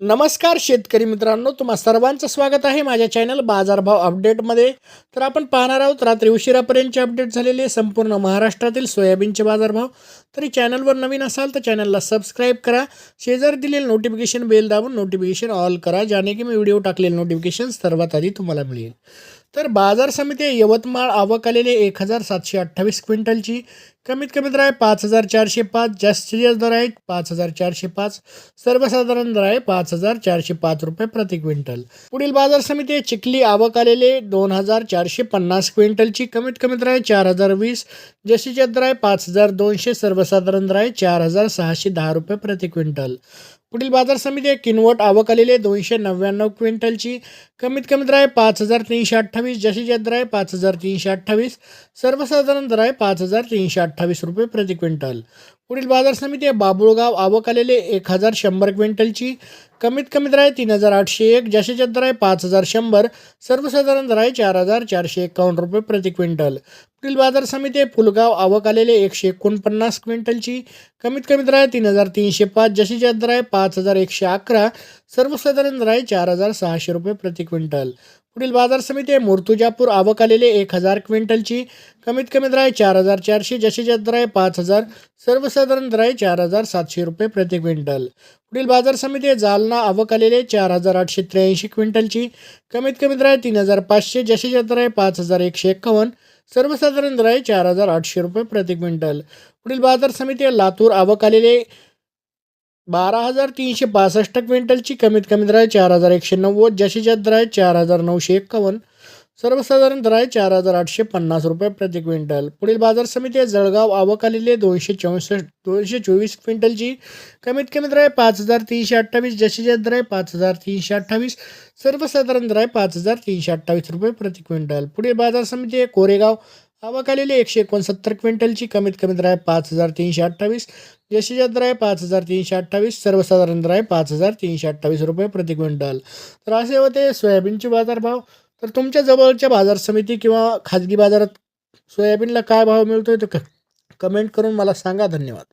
नमस्कार शेतकरी मित्रांनो, तुम्हा सर्वांचं स्वागत आहे माझ्या चॅनल बाजारभाव अपडेटमध्ये. तर आपण पाहणार आहोत रात्री उशिरापर्यंतचे अपडेट झालेले संपूर्ण महाराष्ट्रातील सोयाबीनचे बाजारभाव. तरी चॅनलवर नवीन असाल तर चॅनलला सबस्क्राईब करा, शेजारी दिलेले नोटिफिकेशन बेल दाबून नोटिफिकेशन ऑल करा, ज्याने की मी व्हिडिओ टाकलेले नोटिफिकेशन सर्वात आधी तुम्हाला मिळेल. तर बाजार समिती यवतमाळ आवक आलेले 1728 क्विंटलची. कमीत कमी दर आहे 5405, जास्तीत जास्त दर आहे 5405, सर्वसाधारण दर आहे 5405 रुपये प्रति क्विंटल. पुढील बाजार समिती चिखली आवक आलेले 2450 क्विंटलची. कमीत कमी दर आहे 4020, जास्तीत जास्त दर आहे 5200, सर्वसाधारण दर आहे 4610 रुपये प्रति क्विंटल. पुढील बाजार समिती आहे किनवट आवक आलेली आहे 299 क्विंटलची. कमीत कमी दर आहे 5328, जास्तीत जास्त दर आहे 5328, सर्वसाधारण दर आहे 5328 रुपये प्रति क्विंटल. पुढील बाजार समिती आहे बाबुळगाव आवक आलेले 1100 क्विंटलची. कमीत कमी दर आहे 3801, जास्तीत जास्त दर आहे 5100, सर्वसाधारण दर आहे 4451 रुपये प्रति क्विंटल. पुढील बाजार समिती आहे फुलगाव आवक आलेले 149 क्विंटलची. कमीत कमी दर आहे 3305, जास्तीत जास्त दर आहे 5111, सर्वसाधारण दर आहे 4600 रुपये प्रति क्विंटल. पुढील बाजार समिती आहे मूर्तिजापूर आवक आलेले 1000 क्विंटलची. कमीत कमी दर आहे 4400, जास्तीत जास्त दर आहे 5000, सर्वसाधारण दर आहे 4700 रुपये प्रति क्विंटल. पुढील बाजार समिती आहे जालना आवक आलेले 4883 क्विंटलची. कमीत कमी दर आहे 3500, जास्तीत जास्त दर आहे 5151, सर्वसाधारण दर आहे 4800 रुपये प्रति क्विंटल. पुढील बाजार समिती आहे लातूर आवक आलेले 12362 क्विंटलची. कमीत कमी दर आहे 4190, जास्तीत जास्त दर आहे 4951, सर्वसाधारण दर आहे 4850 रुपये प्रति क्विंटल. पुढील बाजार समिती आहे जळगाव आवक आलेली आहे 224 क्विंटलची. कमीत कमी दर आहे 5328, जास्तीत जास्त दर आहे 5328, सर्वसाधारण दर आहे 5328 रुपये प्रति क्विंटल. पुढील बाजार समिती आहे कोरेगाव आवक आलेली 169 क्विंटलची. कमीत कमी दर आहे 5328, जास्तीत जास्त दर आहे 5328, सर्वसाधारण दर आहे 5328 रुपये प्रति क्विंटल. तर असे होते सोयाबीनचे बाजारभाव. तर तुमच्या जवळच्या बाजार समिती किंवा खाजगी बाजारात सोयाबीनला काय भाव मिळतोय ते कमेंट करून मला सांगा. धन्यवाद.